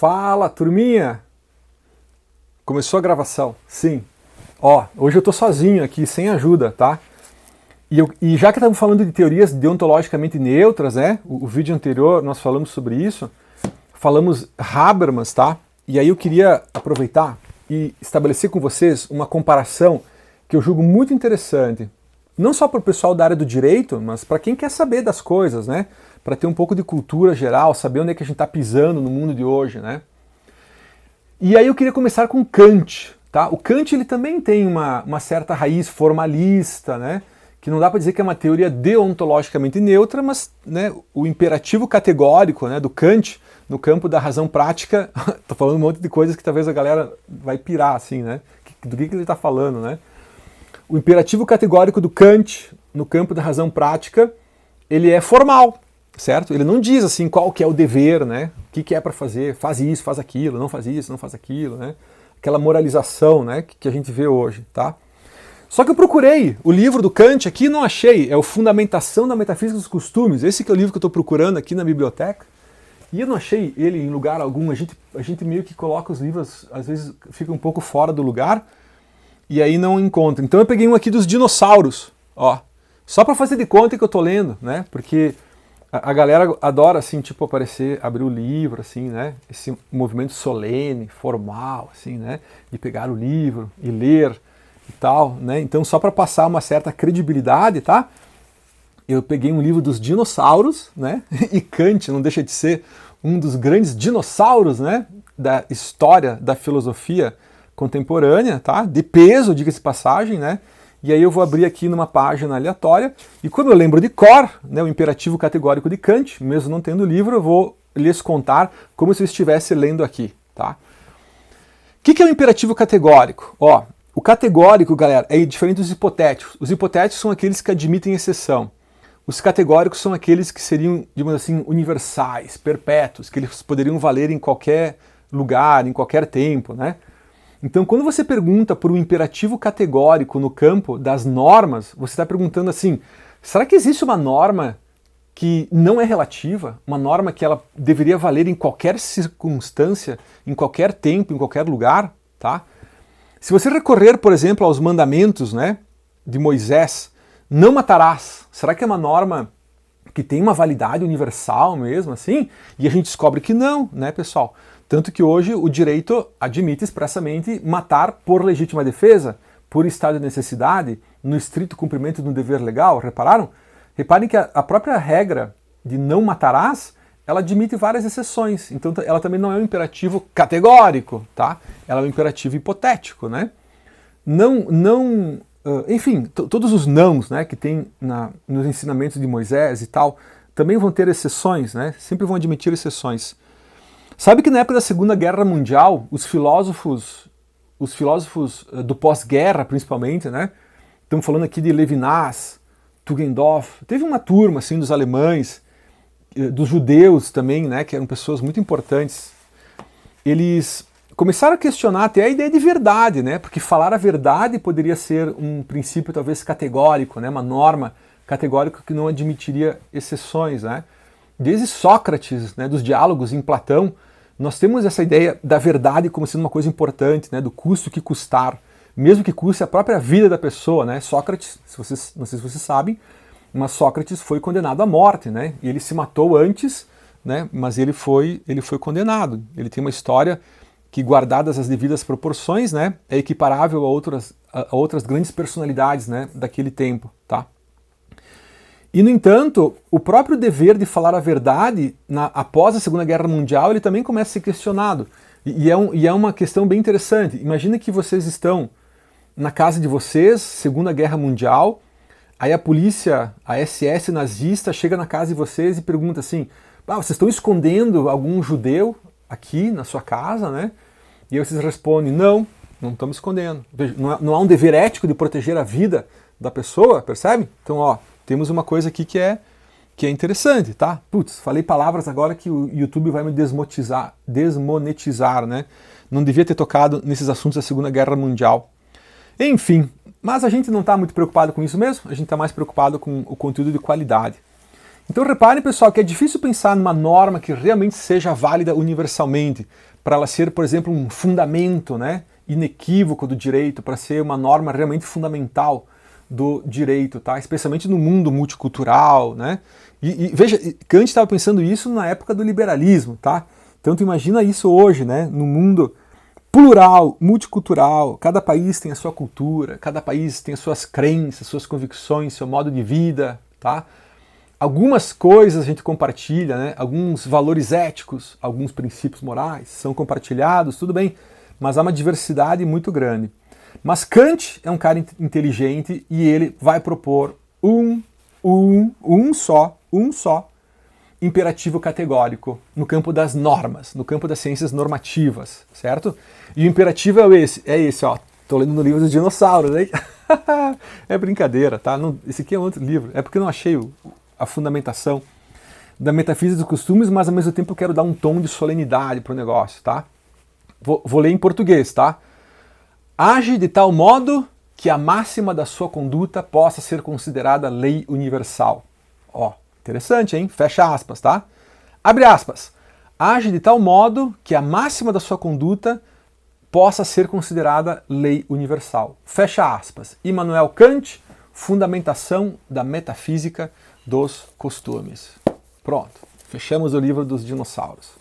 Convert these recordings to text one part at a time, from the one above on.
Fala, turminha! Começou a gravação, sim. Hoje eu tô sozinho aqui, sem ajuda, tá? E já que estamos falando de teorias deontologicamente neutras, né? O vídeo anterior nós falamos sobre isso, falamos Habermas, tá? E aí eu queria aproveitar e estabelecer com vocês uma comparação que eu julgo muito interessante. Não só para o pessoal da área do direito, mas para quem quer saber das coisas, né? Para ter um pouco de cultura geral, saber onde é que a gente está pisando no mundo de hoje, né? E aí eu queria começar com Kant, tá? O Kant ele também tem uma certa raiz formalista, né? Que não dá para dizer que é uma teoria deontologicamente neutra, mas né, o imperativo categórico, né, do Kant no campo da razão prática, tô falando um monte de coisas que talvez a galera vai pirar assim, né? Do que ele está falando, né? O imperativo categórico do Kant no campo da razão prática, ele é formal, certo? Ele não diz assim qual que é o dever, né? O que é para fazer, faz isso, faz aquilo, não faz isso, não faz aquilo, né? Aquela moralização, né, que a gente vê hoje, tá? Só que eu procurei o livro do Kant aqui e não achei, é o Fundamentação da Metafísica dos Costumes, esse que é o livro que eu estou procurando aqui na biblioteca, e eu não achei ele em lugar algum, a gente meio que coloca os livros, às vezes fica um pouco fora do lugar, e aí não encontra. Então eu peguei um aqui dos dinossauros, ó, só para fazer de conta que eu estou lendo, né, porque a galera adora, assim, tipo, aparecer, abrir o livro, assim, né, esse movimento solene, formal, assim, né, de pegar o livro e ler, e tal, né? Então só para passar uma certa credibilidade, tá? Eu peguei um livro dos dinossauros, né? E Kant não deixa de ser um dos grandes dinossauros, né? Da história da filosofia contemporânea, tá? De peso, diga-se de passagem, né? E aí eu vou abrir aqui numa página aleatória e como eu lembro de cor, né? O imperativo categórico de Kant, mesmo não tendo o livro, eu vou lhes contar como se eu estivesse lendo aqui, tá? O que é o imperativo categórico? Ó, o categórico, galera, é diferente dos hipotéticos. Os hipotéticos são aqueles que admitem exceção. Os categóricos são aqueles que seriam, digamos assim, universais, perpétuos, que eles poderiam valer em qualquer lugar, em qualquer tempo, né? Então, quando você pergunta por um imperativo categórico no campo das normas, você está perguntando assim, será que existe uma norma que não é relativa? Uma norma que ela deveria valer em qualquer circunstância, em qualquer tempo, em qualquer lugar, tá? Se você recorrer, por exemplo, aos mandamentos, né, de Moisés, não matarás, será que é uma norma que tem uma validade universal mesmo, assim? E a gente descobre que não, né, pessoal? Tanto que hoje o direito admite expressamente matar por legítima defesa, por estado de necessidade, no estrito cumprimento de um dever legal, repararam? Reparem que a própria regra de não matarás, ela admite várias exceções, então ela também não é um imperativo categórico, tá? Ela é um imperativo hipotético, né? Enfim, todos os nãos, né, que tem nos ensinamentos de Moisés e tal, também vão ter exceções, né? Sempre vão admitir exceções. Sabe que na época da Segunda Guerra Mundial, os filósofos do pós-guerra, principalmente, né? Estamos falando aqui de Levinas, Tugendorf, teve uma turma assim dos alemães, dos judeus também, né, que eram pessoas muito importantes, eles começaram a questionar até a ideia de verdade, né, porque falar a verdade poderia ser um princípio talvez categórico, né, uma norma categórica que não admitiria exceções, né. Desde Sócrates, né, dos diálogos em Platão, nós temos essa ideia da verdade como sendo uma coisa importante, né, do custo que custar, mesmo que custe a própria vida da pessoa, né. Sócrates, não sei se vocês sabem, mas Sócrates foi condenado à morte, né? E ele se matou antes, né? Mas ele foi condenado. Ele tem uma história que, guardadas as devidas proporções, né, é equiparável a outras grandes personalidades, né, daquele tempo, tá? E, no entanto, o próprio dever de falar a verdade, após a Segunda Guerra Mundial, ele também começa a ser questionado. E é uma questão bem interessante. Imagina que vocês estão na casa de vocês, Segunda Guerra Mundial. Aí a polícia, a SS nazista, chega na casa de vocês e pergunta assim, vocês estão escondendo algum judeu aqui na sua casa, né? E aí vocês respondem, não estamos escondendo. Veja, não há um dever ético de proteger a vida da pessoa, percebe? Então, ó, temos uma coisa aqui que é interessante, tá? Putz, falei palavras agora que o YouTube vai me desmonetizar, né? Não devia ter tocado nesses assuntos da Segunda Guerra Mundial. Enfim, mas a gente não está muito preocupado com isso mesmo, a gente está mais preocupado com o conteúdo de qualidade. Então reparem, pessoal, que é difícil pensar numa norma que realmente seja válida universalmente, para ela ser, por exemplo, um fundamento, né, inequívoco do direito, para ser uma norma realmente fundamental do direito, tá? Especialmente no mundo multicultural, né? E veja, Kant estava pensando isso na época do liberalismo, tá? Então tu imagina isso hoje, né? No mundo plural, multicultural, cada país tem a sua cultura, cada país tem as suas crenças, suas convicções, seu modo de vida, tá? Algumas coisas a gente compartilha, né? Alguns valores éticos, alguns princípios morais são compartilhados, tudo bem, mas há uma diversidade muito grande. Mas Kant é um cara inteligente e ele vai propor um só imperativo categórico no campo das normas, no campo das ciências normativas, certo? E o imperativo é esse, ó. Tô lendo no livro dos dinossauros, hein? É brincadeira, tá? Não, esse aqui é outro livro. É porque eu não achei a fundamentação da metafísica dos costumes, mas ao mesmo tempo eu quero dar um tom de solenidade pro negócio, tá? Vou ler em português, tá? Age de tal modo que a máxima da sua conduta possa ser considerada lei universal. Ó, interessante, hein? Fecha aspas, tá? Abre aspas. Age de tal modo que a máxima da sua conduta possa ser considerada lei universal. Fecha aspas. Immanuel Kant, Fundamentação da Metafísica dos Costumes. Pronto, fechamos o livro dos dinossauros.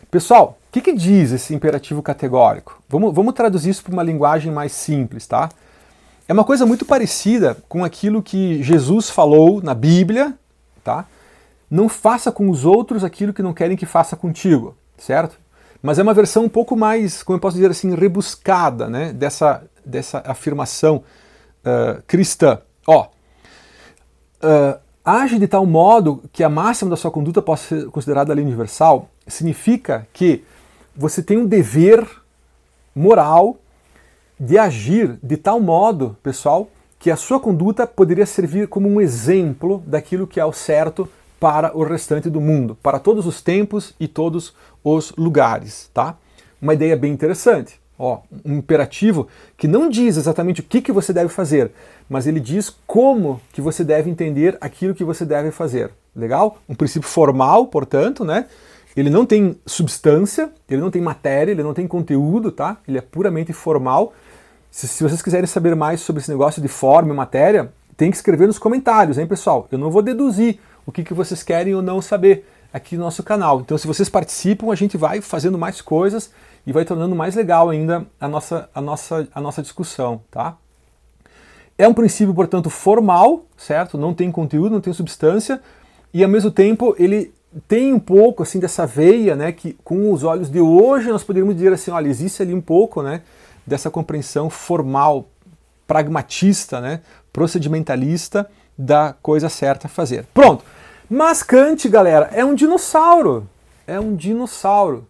Pessoal, o que diz esse imperativo categórico? Vamos traduzir isso para uma linguagem mais simples, tá? É uma coisa muito parecida com aquilo que Jesus falou na Bíblia, tá? Não faça com os outros aquilo que não querem que faça contigo, certo? Mas é uma versão um pouco mais, como eu posso dizer assim, rebuscada, né, dessa afirmação cristã. Ó, age de tal modo que a máxima da sua conduta possa ser considerada lei universal, significa que você tem um dever moral de agir de tal modo, pessoal, que a sua conduta poderia servir como um exemplo daquilo que é o certo para o restante do mundo, para todos os tempos e todos os lugares, tá? Uma ideia bem interessante. Ó, um imperativo que não diz exatamente o que você deve fazer, mas ele diz como que você deve entender aquilo que você deve fazer. Legal? Um princípio formal, portanto, né? Ele não tem substância, ele não tem matéria, ele não tem conteúdo, tá? Ele é puramente formal. Se vocês quiserem saber mais sobre esse negócio de forma e matéria, tem que escrever nos comentários, hein, pessoal? Eu não vou deduzir o que vocês querem ou não saber aqui no nosso canal. Então, se vocês participam, a gente vai fazendo mais coisas e vai tornando mais legal ainda a nossa discussão, tá? É um princípio, portanto, formal, certo? Não tem conteúdo, não tem substância, e ao mesmo tempo ele tem um pouco assim dessa veia, né, que com os olhos de hoje nós poderíamos dizer assim, olha, existe ali um pouco, né, dessa compreensão formal, pragmatista, né, procedimentalista da coisa certa a fazer. Pronto. Mas Kant, galera, é um dinossauro. É um dinossauro.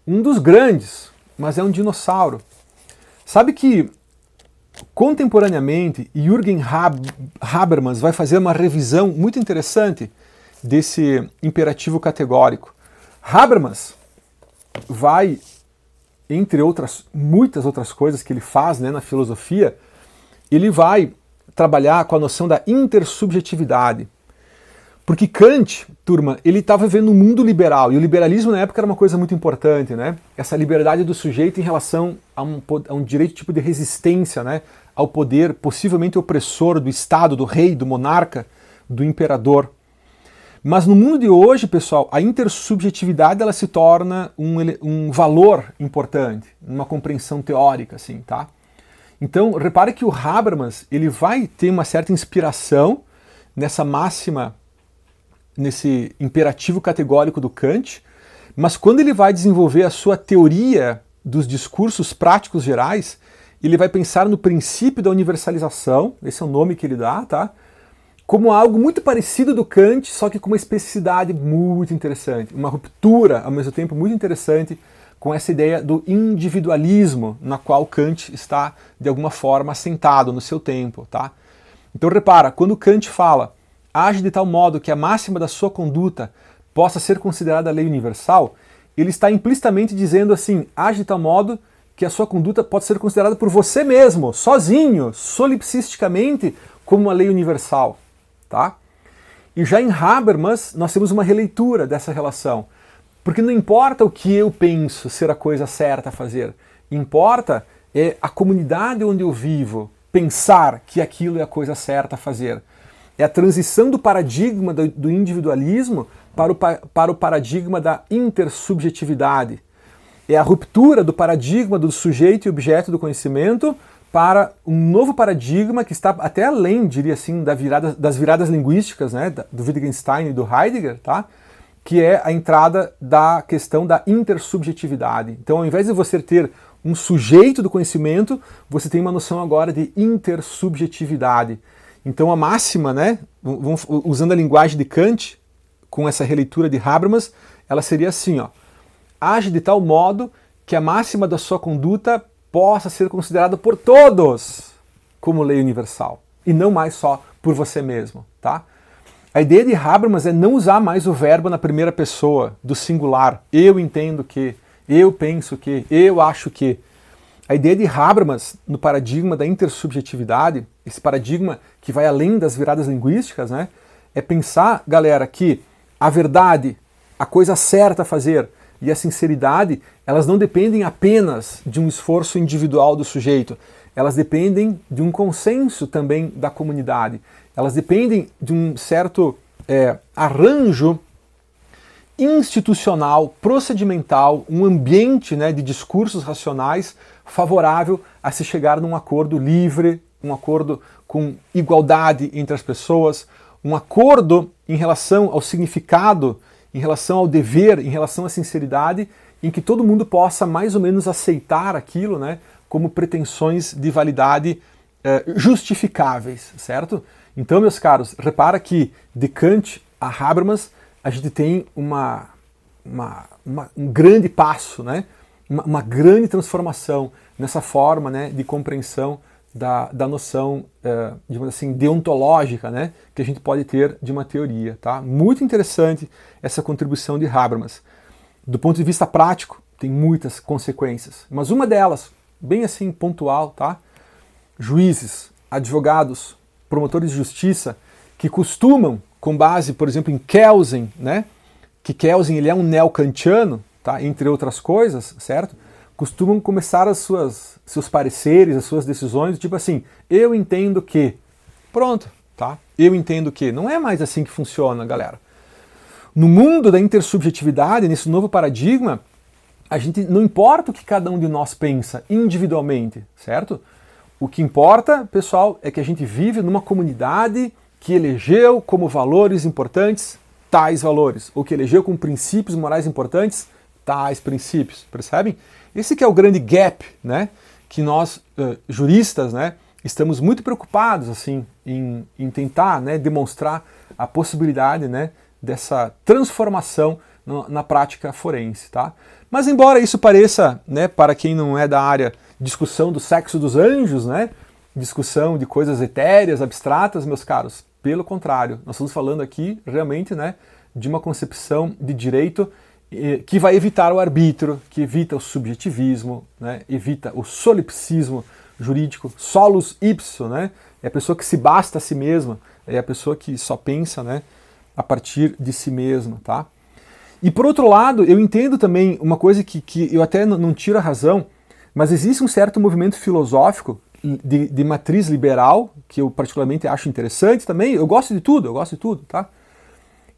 Um dos grandes, mas é um dinossauro. Sabe que contemporaneamente Jürgen Habermas vai fazer uma revisão muito interessante desse imperativo categórico. Habermas vai, entre outras, muitas outras coisas que ele faz, né, na filosofia, ele vai trabalhar com a noção da intersubjetividade. Porque Kant, turma, ele estava vivendo um mundo liberal, e o liberalismo na época era uma coisa muito importante, né? Essa liberdade do sujeito em relação a um direito tipo de resistência, né, ao poder possivelmente opressor do Estado, do rei, do monarca, do imperador. Mas no mundo de hoje, pessoal, a intersubjetividade ela se torna um valor importante, uma compreensão teórica, assim, tá? Então, repare que o Habermas ele vai ter uma certa inspiração nessa máxima, nesse imperativo categórico do Kant, mas quando ele vai desenvolver a sua teoria dos discursos práticos gerais, ele vai pensar no princípio da universalização, esse é o nome que ele dá, tá? Como algo muito parecido do Kant, só que com uma especificidade muito interessante, uma ruptura, ao mesmo tempo, muito interessante com essa ideia do individualismo na qual Kant está, de alguma forma, assentado no seu tempo, tá? Então repara, quando Kant fala age de tal modo que a máxima da sua conduta possa ser considerada lei universal, ele está implicitamente dizendo assim, age de tal modo que a sua conduta pode ser considerada por você mesmo, sozinho, solipsisticamente, como uma lei universal. tá? E já em Habermas nós temos uma releitura dessa relação. Porque não importa o que eu penso ser a coisa certa a fazer, importa é a comunidade onde eu vivo pensar que aquilo é a coisa certa a fazer. É a transição do paradigma do individualismo para o paradigma da intersubjetividade. É a ruptura do paradigma do sujeito e objeto do conhecimento para um novo paradigma que está até além, diria assim, das viradas linguísticas, né, do Wittgenstein e do Heidegger, tá? Que é a entrada da questão da intersubjetividade. Então, ao invés de você ter um sujeito do conhecimento, você tem uma noção agora de intersubjetividade. Então, a máxima, né, usando a linguagem de Kant, com essa releitura de Habermas, ela seria assim, ó: age de tal modo que a máxima da sua conduta possa ser considerada por todos como lei universal, e não mais só por você mesmo, tá? A ideia de Habermas é não usar mais o verbo na primeira pessoa, do singular. Eu entendo que, eu penso que, eu acho que. A ideia de Habermas, no paradigma da intersubjetividade, esse paradigma que vai além das viradas linguísticas, né, é pensar, galera, que a verdade, a coisa certa a fazer e a sinceridade, elas não dependem apenas de um esforço individual do sujeito, elas dependem de um consenso também da comunidade. Elas dependem de um certo arranjo institucional, procedimental, um ambiente, né, de discursos racionais favorável a se chegar num acordo livre, um acordo com igualdade entre as pessoas, um acordo em relação ao significado, em relação ao dever, em relação à sinceridade, em que todo mundo possa mais ou menos aceitar aquilo, né, como pretensões de validade justificáveis, certo? Então, meus caros, repara que de Kant a Habermas a gente tem um grande passo, né? Uma grande transformação nessa forma, né, de compreensão da noção, digamos assim, deontológica, né, que a gente pode ter de uma teoria. Tá? Muito interessante essa contribuição de Habermas. Do ponto de vista prático, tem muitas consequências, mas uma delas, bem assim pontual, tá? Juízes, advogados, promotores de justiça, que costumam, com base, por exemplo, em Kelsen, né, que Kelsen ele é um neo-kantiano, tá, entre outras coisas, certo? Costumam começar seus pareceres, as suas decisões, tipo assim, eu entendo que, pronto, tá? Eu entendo que. Não é mais assim que funciona, galera. No mundo da intersubjetividade, nesse novo paradigma, a gente não importa o que cada um de nós pensa individualmente, certo? O que importa, pessoal, é que a gente vive numa comunidade que elegeu como valores importantes tais valores, ou que elegeu como princípios morais importantes tais princípios, percebem? Esse que é o grande gap, né, que nós, juristas, né, estamos muito preocupados assim, em tentar, né, demonstrar a possibilidade, né, dessa transformação na prática forense. Tá? Mas embora isso pareça, né, para quem não é da área, discussão do sexo dos anjos, né, discussão de coisas etéreas, abstratas, meus caros, pelo contrário, nós estamos falando aqui realmente, né, de uma concepção de direito que vai evitar o arbítrio, que evita o subjetivismo, né, evita o solipsismo jurídico, solus ipso, né, é a pessoa que se basta a si mesma, é a pessoa que só pensa, né, a partir de si mesma. Tá? E por outro lado, eu entendo também uma coisa que eu até não tiro a razão, mas existe um certo movimento filosófico de matriz liberal, que eu particularmente acho interessante também, eu gosto de tudo, tá?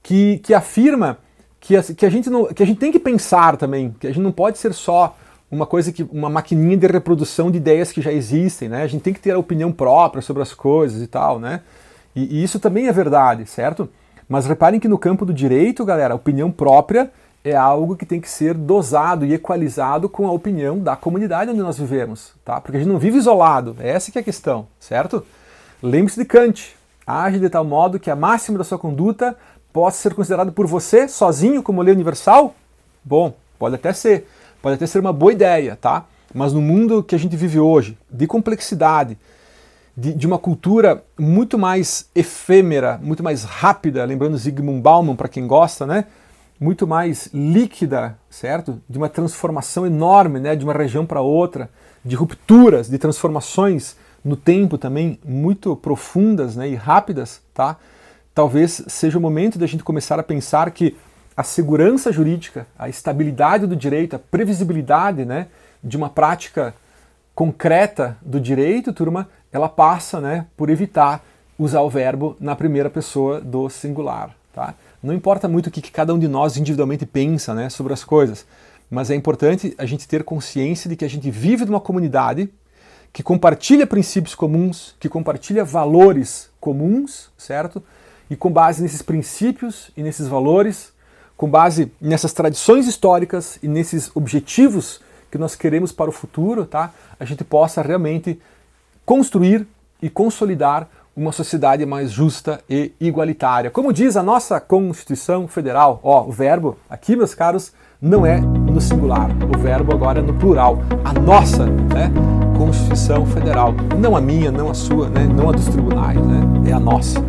Que afirma que a gente tem que pensar também, que a gente não pode ser só uma maquininha de reprodução de ideias que já existem, né? A gente tem que ter a opinião própria sobre as coisas e tal, né? E isso também é verdade, certo? Mas reparem que no campo do direito, galera, a opinião própria é algo que tem que ser dosado e equalizado com a opinião da comunidade onde nós vivemos, tá? Porque a gente não vive isolado, essa que é a questão, certo? Lembre-se de Kant, age de tal modo que a máxima da sua conduta possa ser considerada por você, sozinho, como lei universal? Bom, pode até ser uma boa ideia, tá? Mas no mundo que a gente vive hoje, de complexidade, de uma cultura muito mais efêmera, muito mais rápida, lembrando Zygmunt Bauman, para quem gosta, né? Muito mais líquida, certo? De uma transformação enorme, né? De uma região para outra, de rupturas, de transformações no tempo também muito profundas, né? E rápidas, tá? talvez seja o momento da gente começar a pensar que a segurança jurídica, a estabilidade do direito, a previsibilidade, né, de uma prática concreta do direito, turma, ela passa, né, por evitar usar o verbo na primeira pessoa do singular. Tá? Não importa muito o que cada um de nós individualmente pensa, né, sobre as coisas, mas é importante a gente ter consciência de que a gente vive numa comunidade que compartilha princípios comuns, que compartilha valores comuns, certo? E com base nesses princípios e nesses valores, com base nessas tradições históricas e nesses objetivos que nós queremos para o futuro, tá? A gente possa realmente construir e consolidar uma sociedade mais justa e igualitária. Como diz a nossa Constituição Federal, ó, o verbo aqui, meus caros, não é no singular, o verbo agora é no plural. A nossa, né, Constituição Federal, não a minha, não a sua, né, não a dos tribunais, né, é a nossa.